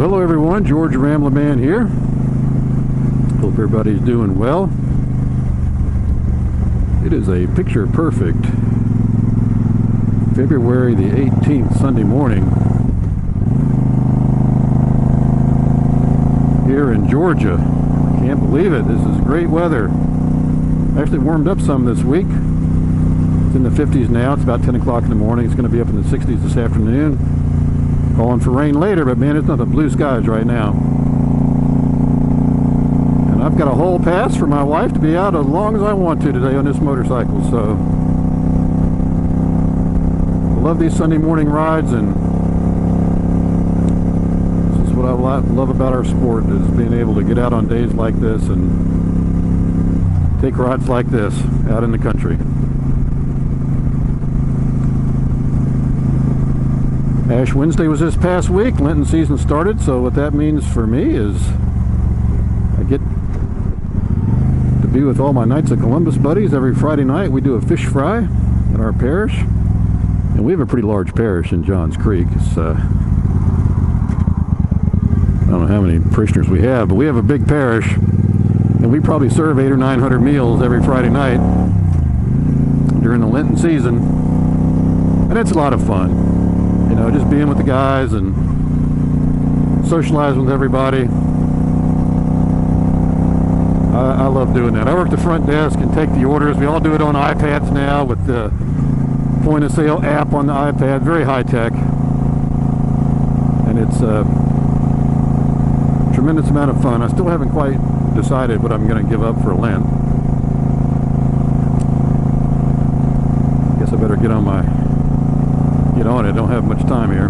Well, hello everyone, George Ramblin' Man here. Hope everybody's doing well. It is a picture perfect February the 18th, Sunday morning here in Georgia. Can't believe it. This is great weather. Actually warmed up some this week. It's in the 50s now. It's about 10 o'clock in the morning. It's going to be up in the 60s this afternoon. Calling for rain later, but man, it's nothing blue skies right now. And I've got a whole pass for my wife to be out as long as I want to today on this motorcycle, so I love these Sunday morning rides, and this is what I love about our sport, is being able to get out on days like this and take rides like this out in the country. Ash Wednesday was this past week. Lenten season started, so what that means for me is I get to be with all my Knights of Columbus buddies every Friday night. We do a fish fry in our parish, and we have a pretty large parish in Johns Creek. It's I don't know how many parishioners we have, but we have a big parish, and we probably serve 800 or 900 meals every Friday night during the Lenten season, and it's a lot of fun. You know, just being with the guys and socializing with everybody. I love doing that. I work the front desk and take the orders. We all do it on iPads now with the point of sale app on the iPad. Very high tech. And it's a tremendous amount of fun. I still haven't quite decided what I'm going to give up for Lent. Guess I better get on it. I don't have much time here.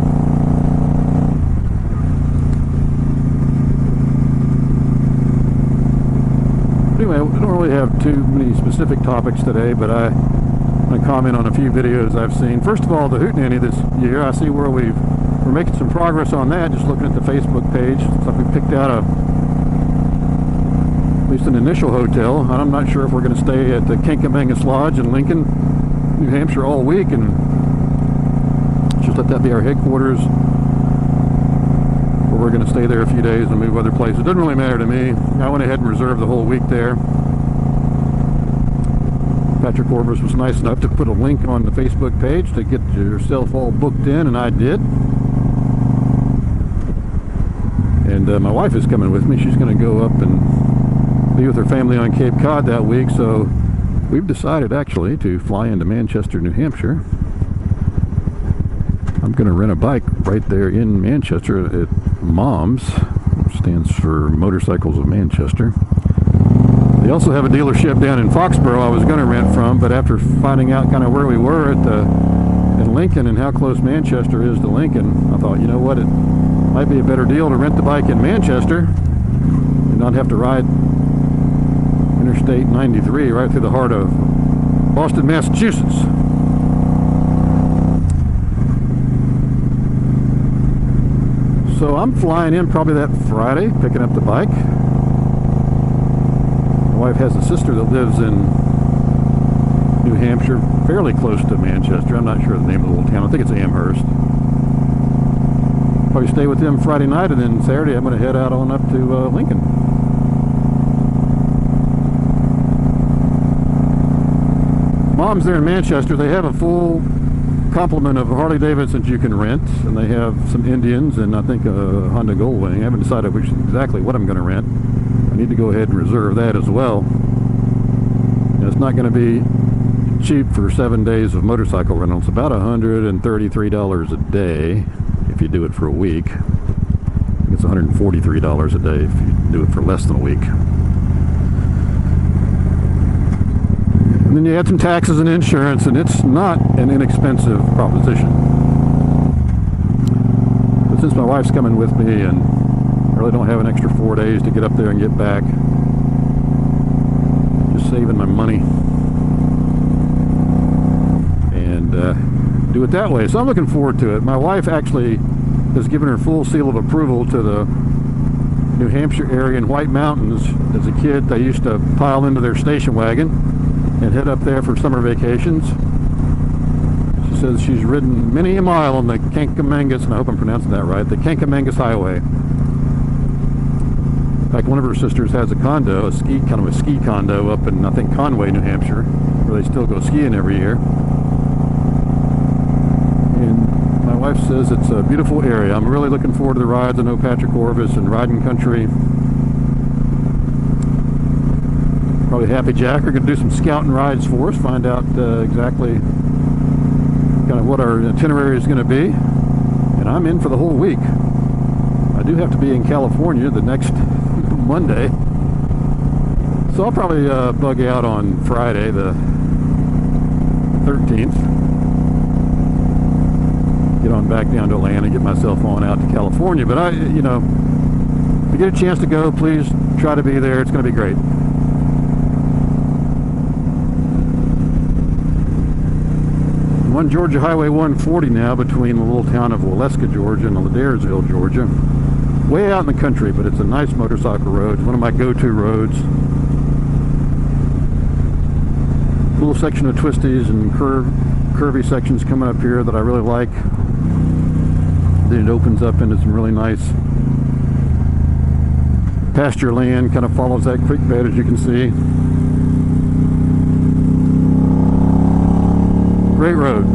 Anyway, I don't really have too many specific topics today, but I'm going to comment on a few videos I've seen. First of all, the Hootenanny this year, I see where we're making some progress on that, just looking at the Facebook page. It's like we picked out at least an initial hotel. I'm not sure if we're going to stay at the Kankamangas Lodge in Lincoln, New Hampshire all week and just let that be our headquarters, or we're going to stay there a few days and move other places. It doesn't really matter to me. I went ahead and reserved the whole week there. Patrick Orvis was nice enough to put a link on the Facebook page to get yourself all booked in, and I did. And my wife is coming with me. She's going to go up and be with her family on Cape Cod that week, so we've decided actually to fly into Manchester, New Hampshire. I'm going to rent a bike right there in Manchester at MOMS, which stands for Motorcycles of Manchester. They also have a dealership down in Foxborough I was going to rent from, but after finding out kind of where we were in Lincoln and how close Manchester is to Lincoln, I thought, you know what, it might be a better deal to rent the bike in Manchester and not have to ride Interstate 93 right through the heart of Boston, Massachusetts. So I'm flying in probably that Friday, picking up the bike. My wife has a sister that lives in New Hampshire, fairly close to Manchester. I'm not sure the name of the little town. I think it's Amherst. Probably stay with them Friday night, and then Saturday I'm going to head out on up to Lincoln. Mom's there in Manchester. They have a full complement of Harley Davidsons you can rent, and they have some Indians and I think a Honda Goldwing. I haven't decided exactly what I'm going to rent. I need to go ahead and reserve that as well. And it's not going to be cheap for 7 days of motorcycle rental. It's about $133 a day if you do it for a week. I think it's $143 a day if you do it for less than a week. And then you add some taxes and insurance, and it's not an inexpensive proposition. But since my wife's coming with me and I really don't have an extra 4 days to get up there and get back, just saving my money and do it that way. So I'm looking forward to it. My wife actually has given her full seal of approval to the New Hampshire area in White Mountains. As a kid, they used to pile into their station wagon and head up there for summer vacations. She says she's ridden many a mile on the Kankamangas, and I hope I'm pronouncing that right, the Kankamangas Highway. fact, one of her sisters has a condo, kind of a ski condo up in, I think, Conway, New Hampshire, where they still go skiing every year. And my wife says it's a beautiful area. I'm really looking forward to the rides. I know Patrick Orvis and Riding Country. Probably Happy Jack are going to do some scouting rides for us, find out exactly kind of what our itinerary is going to be. And I'm in for the whole week. I do have to be in California the next Monday, so I'll probably bug out on Friday the 13th, get on back down to Atlanta, get myself on out to California. But if you get a chance to go, please try to be there. It's going to be great. I'm on Georgia Highway 140 now, between the little town of Waleska, Georgia, and Ladairsville, Georgia. Way out in the country, but it's a nice motorcycle road. It's one of my go-to roads. Little section of twisties and curvy sections coming up here that I really like. Then it opens up into some really nice pasture land, kind of follows that creek bed, as you can see. Great road.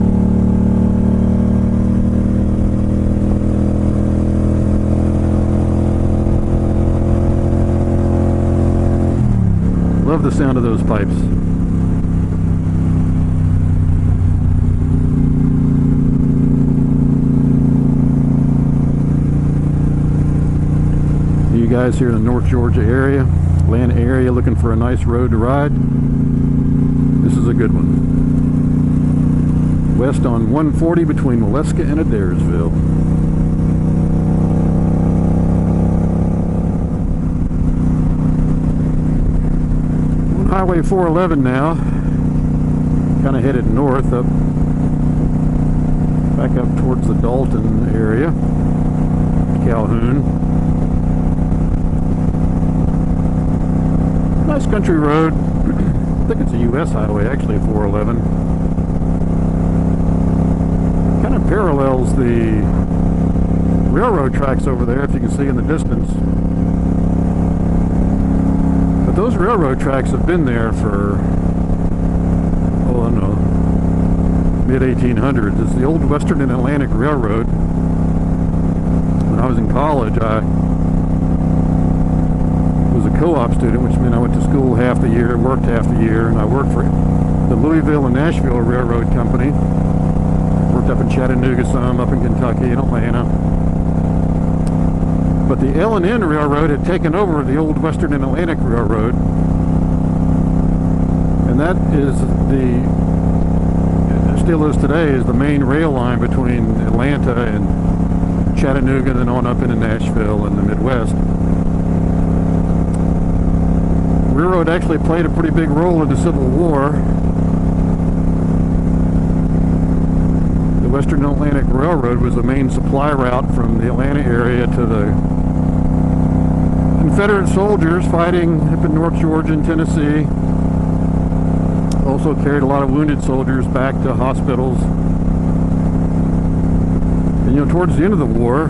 Love the sound of those pipes. You guys here in the North Georgia area, Atlanta area, looking for a nice road to ride, this is a good one. West on 140 between Waleska and Adairsville. Highway 411 now, kind of headed north, back up towards the Dalton area, Calhoun. Nice country road. I think it's a U.S. highway, actually, 411. Kind of parallels the railroad tracks over there, if you can see in the distance. But those railroad tracks have been there for, I don't know, mid-1800s. It's the old Western and Atlantic Railroad. When I was in college, I was a co-op student, which meant I went to school half the year, worked half the year, and I worked for the Louisville and Nashville Railroad Company. Worked up in Chattanooga some, up in Kentucky, in Atlanta. But the L&N Railroad had taken over the old Western and Atlantic Railroad. And that is still is today, is the main rail line between Atlanta and Chattanooga, and then on up into Nashville and the Midwest. Railroad actually played a pretty big role in the Civil War. The Western Atlantic Railroad was the main supply route from the Atlanta area to the Confederate soldiers fighting up in North Georgia and Tennessee. Also carried a lot of wounded soldiers back to hospitals. And towards the end of the war,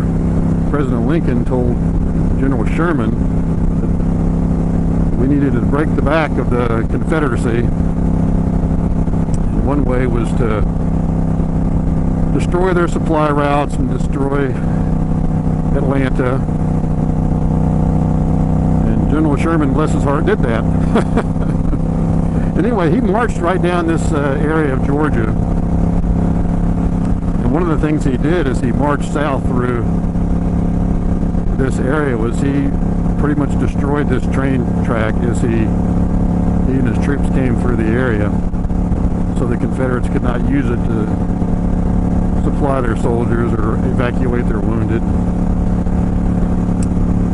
President Lincoln told General Sherman that we needed to break the back of the Confederacy. And one way was to destroy their supply routes and destroy Atlanta. And General Sherman, bless his heart, did that. Anyway, he marched right down this area of Georgia. And one of the things he did is he marched south through this area was he pretty much destroyed this train track as he and his troops came through the area. So the Confederates could not use it to supply their soldiers or evacuate their wounded.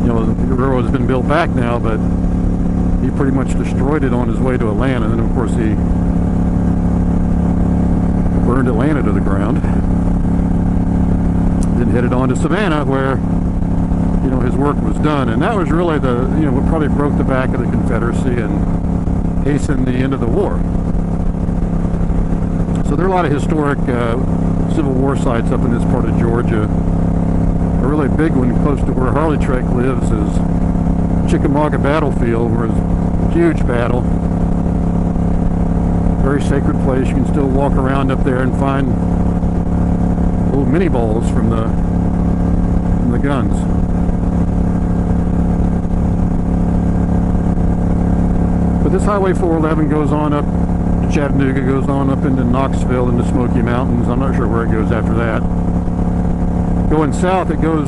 The railroad has been built back now, but he pretty much destroyed it on his way to Atlanta. And then, of course, he burned Atlanta to the ground. Then headed on to Savannah, where, his work was done. And that was really what probably broke the back of the Confederacy and hastened the end of the war. So there are a lot of historic Civil War sites up in this part of Georgia. A really big one close to where Harley Trek lives is Chickamauga battlefield, where it's a huge battle. Very sacred place. You can still walk around up there and find little mini balls from the guns. But this Highway 411 goes on up to Chattanooga, goes on up into Knoxville, into Smoky Mountains. I'm not sure where it goes after that. Going south, it goes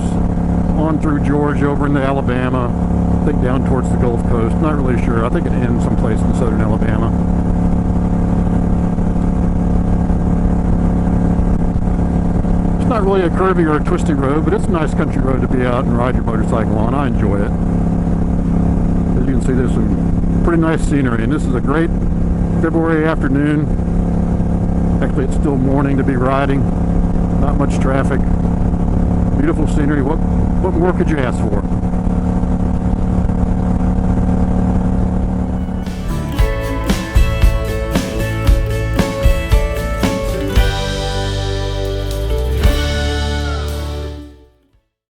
on through Georgia, over into Alabama, I think down towards the Gulf Coast. Not really sure. I think it ends someplace in southern Alabama. It's not really a curvy or a twisty road, but it's a nice country road to be out and ride your motorcycle on. I enjoy it. As you can see, there's some pretty nice scenery, and this is a great February afternoon. Actually, it's still morning to be riding. Not much traffic. Beautiful scenery. What more could you ask for?